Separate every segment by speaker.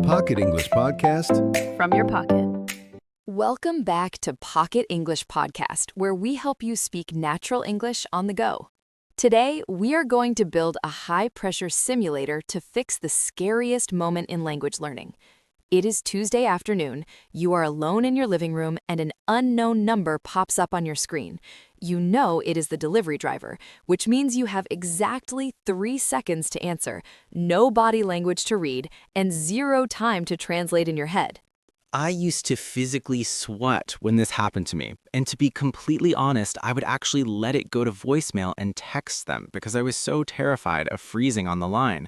Speaker 1: Pocket English Podcast
Speaker 2: from your pocket.
Speaker 3: Welcome back to Pocket English Podcast, where we help you speak natural English on the go. Today, we are going to build a high-pressure simulator to fix the scariest moment in language learning. It is Tuesday afternoon, you are alone in your living room, and an unknown number pops up on your screen. You know it is the delivery driver, which means you have exactly 3 seconds to answer, no body language to read, and 0 time to translate in your head.
Speaker 4: I used to physically sweat when this happened to me, and to be completely honest, I would actually let it go to voicemail and text them because I was so terrified of freezing on the line.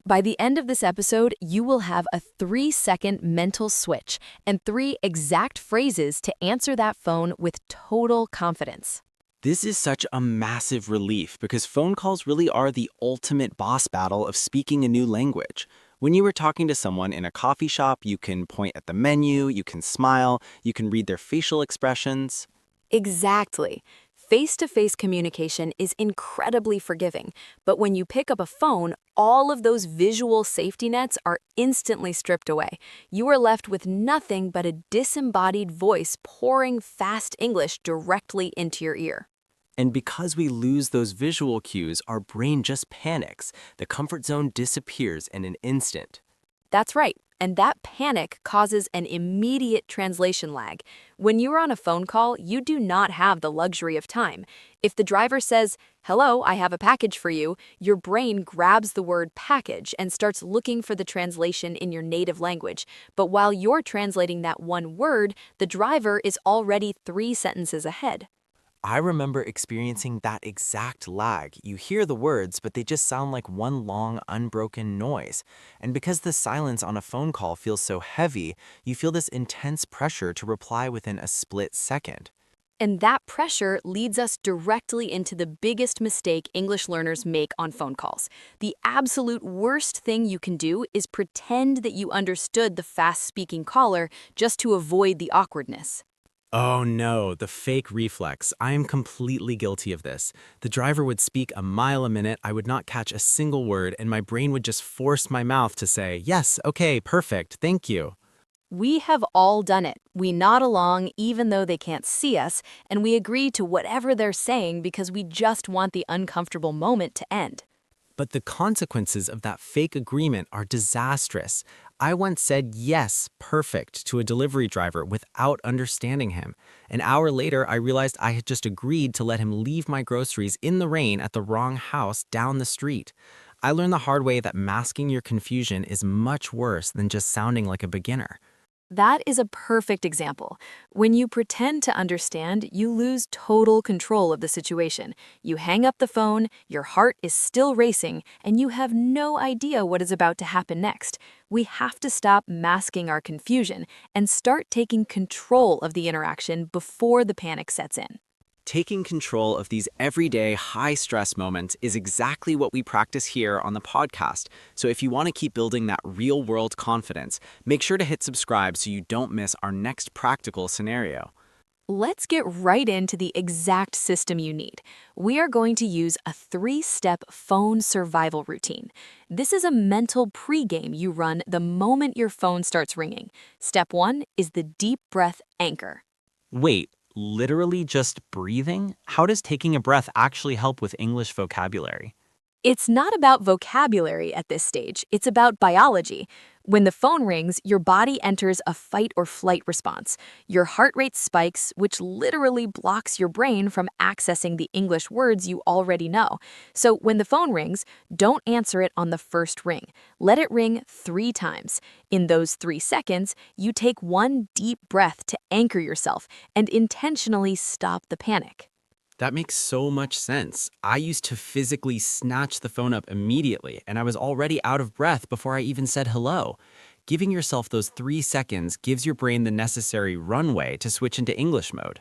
Speaker 3: By the end of this episode, you will have a 3-second mental switch and 3 exact phrases to answer that phone with total confidence.
Speaker 4: This is such a massive relief because phone calls really are the ultimate boss battle of speaking a new language. When you were talking to someone in a coffee shop, you can point at the menu, you can smile, you can read their facial expressions.
Speaker 3: Exactly. Face-to-face communication is incredibly forgiving, but when you pick up a phone, all of those visual safety nets are instantly stripped away. You are left with nothing but a disembodied voice pouring fast English directly into your ear.
Speaker 4: And because we lose those visual cues, our brain just panics. The comfort zone disappears in an instant.
Speaker 3: That's right, and that panic causes an immediate translation lag. When you're on a phone call, you do not have the luxury of time. If the driver says, "Hello, I have a package for you," your brain grabs the word package and starts looking for the translation in your native language. But while you're translating that one word, the driver is already 3 sentences ahead.
Speaker 4: I remember experiencing that exact lag. You hear the words, but they just sound like one long, unbroken noise. And because the silence on a phone call feels so heavy, you feel this intense pressure to reply within a split second.
Speaker 3: And that pressure leads us directly into the biggest mistake English learners make on phone calls. The absolute worst thing you can do is pretend that you understood the fast-speaking caller just to avoid the awkwardness.
Speaker 4: Oh no, the fake reflex. I am completely guilty of this. The driver would speak a mile a minute, I would not catch a single word, and my brain would just force my mouth to say, "Yes, okay, perfect, thank you."
Speaker 3: We have all done it. We nod along even though they can't see us, and we agree to whatever they're saying because we just want the uncomfortable moment to end.
Speaker 4: But the consequences of that fake agreement are disastrous. I once said yes, perfect, to a delivery driver without understanding him. An hour later, I realized I had just agreed to let him leave my groceries in the rain at the wrong house down the street. I learned the hard way that masking your confusion is much worse than just sounding like a beginner.
Speaker 3: That is a perfect example. When you pretend to understand, you lose total control of the situation. You hang up the phone, your heart is still racing, and you have no idea what is about to happen next. We have to stop masking our confusion and start taking control of the interaction before the panic sets in.
Speaker 4: Taking control of these everyday high-stress moments is exactly what we practice here on the podcast. So if you want to keep building that real-world confidence, make sure to hit subscribe so you don't miss our next practical scenario.
Speaker 3: Let's get right into the exact system you need. We are going to use a 3-step phone survival routine. This is a mental pregame you run the moment your phone starts ringing. Step 1 is the deep breath anchor.
Speaker 4: Wait. Literally just breathing? How does taking a breath actually help with English vocabulary?
Speaker 3: It's not about vocabulary at this stage, it's about biology. When the phone rings, your body enters a fight or flight response. Your heart rate spikes, which literally blocks your brain from accessing the English words you already know. So when the phone rings, don't answer it on the first ring. Let it ring 3 times. In those 3 seconds, you take one deep breath to anchor yourself and intentionally stop the panic.
Speaker 4: That makes so much sense. I used to physically snatch the phone up immediately, and I was already out of breath before I even said hello. Giving yourself those 3 seconds gives your brain the necessary runway to switch into English mode.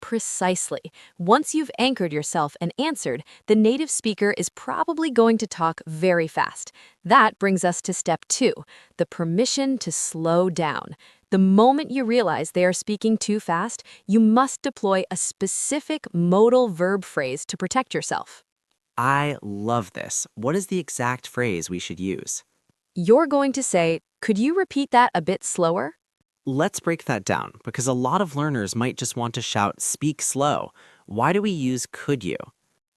Speaker 3: Precisely. Once you've anchored yourself and answered, the native speaker is probably going to talk very fast. That brings us to step 2, the permission to slow down. The moment you realize they are speaking too fast, you must deploy a specific modal verb phrase to protect yourself.
Speaker 4: I love this. What is the exact phrase we should use?
Speaker 3: You're going to say, Could you repeat that a bit slower?
Speaker 4: Let's break that down because a lot of learners might just want to shout, speak slow. Why do we use could you?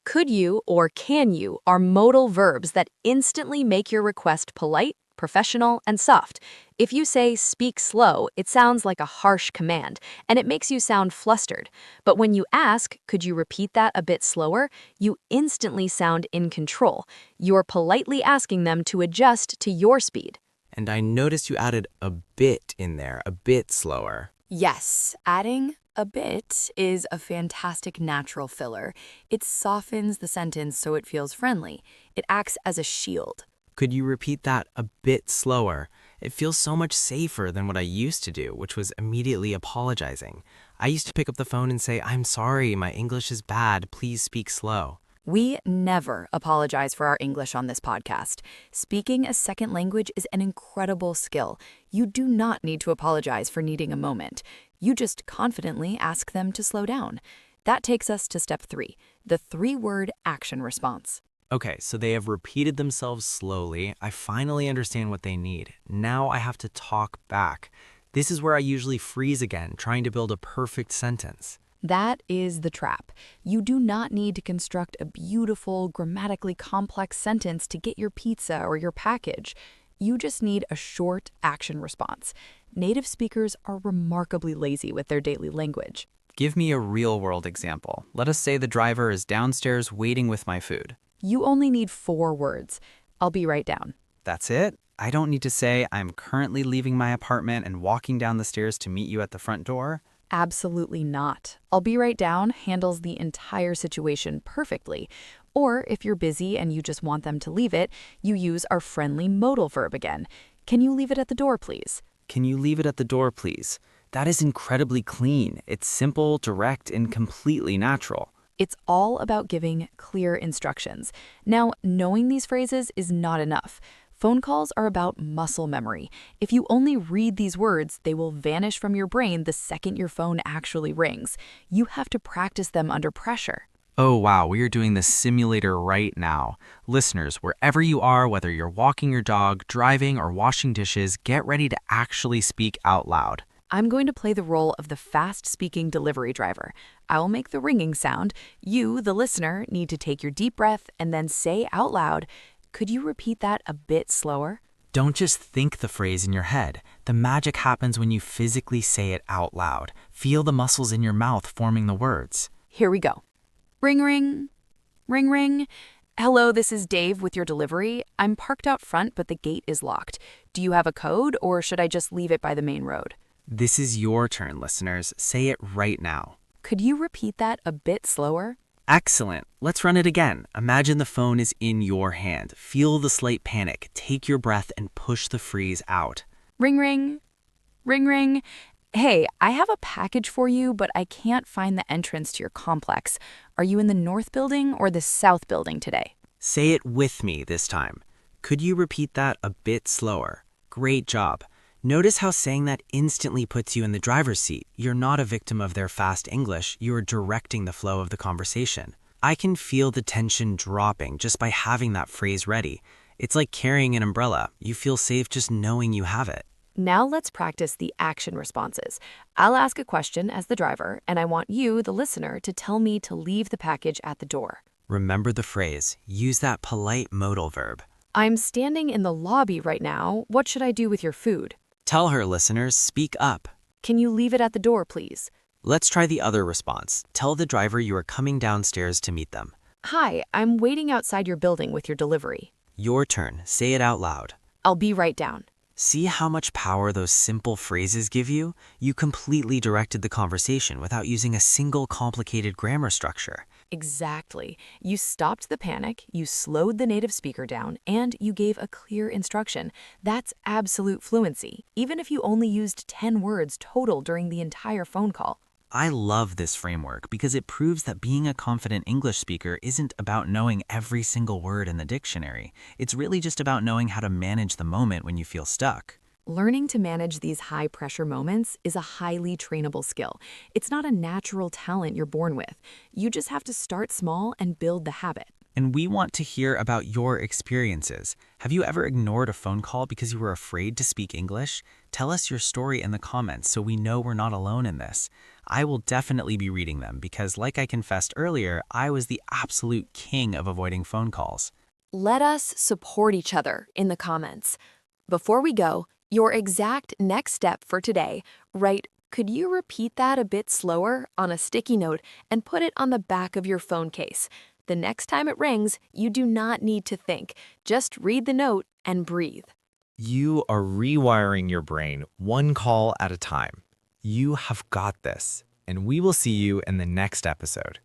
Speaker 3: Could you or can you are modal verbs that instantly make your request polite, professional, and soft. If you say speak slow, it sounds like a harsh command, and it makes you sound flustered. But when you ask, could you repeat that a bit slower, you instantly sound in control. You're politely asking them to adjust to your speed.
Speaker 4: And I noticed you added a bit in there, a bit slower.
Speaker 3: Yes, adding a bit is a fantastic natural filler. It softens the sentence so it feels friendly. It acts as a shield.
Speaker 4: Could you repeat that a bit slower? It feels so much safer than what I used to do, which was immediately apologizing. I used to pick up the phone and say, I'm sorry, my English is bad, please speak slow.
Speaker 3: We never apologize for our English on this podcast. Speaking a second language is an incredible skill. You do not need to apologize for needing a moment. You just confidently ask them to slow down. That takes us to step 3, the 3-word action response.
Speaker 4: Okay, so they have repeated themselves slowly. I finally understand what they need. Now I have to talk back. This is where I usually freeze again, trying to build a perfect sentence.
Speaker 3: That is the trap. You do not need to construct a beautiful, grammatically complex sentence to get your pizza or your package. You just need a short action response. Native speakers are remarkably lazy with their daily language.
Speaker 2: Give me a real-world example. Let us say the driver is downstairs waiting with my food.
Speaker 3: You only need 4 words. I'll be right down.
Speaker 2: That's it? I don't need to say I'm currently leaving my apartment and walking down the stairs to meet you at the front door.
Speaker 3: Absolutely not. I'll be right down handles the entire situation perfectly. Or if you're busy and you just want them to leave it, you use our friendly modal verb again. Can you leave it at the door, please?
Speaker 2: Can you leave it at the door, please? That is incredibly clean. It's simple, direct, and completely natural.
Speaker 3: It's all about giving clear instructions. Now, knowing these phrases is not enough. Phone calls are about muscle memory. If you only read these words, they will vanish from your brain the second your phone actually rings. You have to practice them under pressure.
Speaker 2: Oh wow, we are doing the simulator right now. Listeners, wherever you are, whether you're walking your dog, driving, or washing dishes, get ready to actually speak out loud.
Speaker 3: I'm going to play the role of the fast-speaking delivery driver. I will make the ringing sound. You, the listener, need to take your deep breath and then say out loud, could you repeat that a bit slower?
Speaker 2: Don't just think the phrase in your head. The magic happens when you physically say it out loud. Feel the muscles in your mouth forming the words.
Speaker 3: Here we go. Ring, ring. Ring, ring. Hello, this is Dave with your delivery. I'm parked out front, but the gate is locked. Do you have a code, or should I just leave it by the main road?
Speaker 2: This is your turn, listeners. Say it right now.
Speaker 3: Could you repeat that a bit slower?
Speaker 2: Excellent. Let's run it again. Imagine the phone is in your hand. Feel the slight panic. Take your breath and push the freeze out.
Speaker 3: Ring, ring. Ring, ring. Hey, I have a package for you, but I can't find the entrance to your complex. Are you in the north building or the south building today?
Speaker 2: Say it with me this time. Could you repeat that a bit slower? Great job. Notice how saying that instantly puts you in the driver's seat. You're not a victim of their fast English. You are directing the flow of the conversation. I can feel the tension dropping just by having that phrase ready. It's like carrying an umbrella. You feel safe just knowing you have it.
Speaker 3: Now let's practice the action responses. I'll ask a question as the driver, and I want you, the listener, to tell me to leave the package at the door.
Speaker 2: Remember the phrase. Use that polite modal verb.
Speaker 3: I'm standing in the lobby right now. What should I do with your food?
Speaker 2: Tell her, listeners, speak up.
Speaker 3: Can you leave it at the door, please?
Speaker 2: Let's try the other response. Tell the driver you are coming downstairs to meet them.
Speaker 3: Hi, I'm waiting outside your building with your delivery.
Speaker 2: Your turn. Say it out loud.
Speaker 3: I'll be right down.
Speaker 2: See how much power those simple phrases give you? You completely directed the conversation without using a single complicated grammar structure.
Speaker 3: Exactly. You stopped the panic, you slowed the native speaker down, and you gave a clear instruction. That's absolute fluency, even if you only used 10 words total during the entire phone call.
Speaker 2: I love this framework because it proves that being a confident English speaker isn't about knowing every single word in the dictionary. It's really just about knowing how to manage the moment when you feel stuck.
Speaker 3: Learning to manage these high-pressure moments is a highly trainable skill. It's not a natural talent you're born with. You just have to start small and build the habit.
Speaker 2: And we want to hear about your experiences. Have you ever ignored a phone call because you were afraid to speak English? Tell us your story in the comments so we know we're not alone in this. I will definitely be reading them because, like I confessed earlier, I was the absolute king of avoiding phone calls.
Speaker 3: Let us support each other in the comments. Before we go, your exact next step for today, write, "Could you repeat that a bit slower?" on a sticky note and put it on the back of your phone case. The next time it rings, you do not need to think. Just read the note and breathe.
Speaker 4: You are rewiring your brain one call at a time. You have got this, and we will see you in the next episode.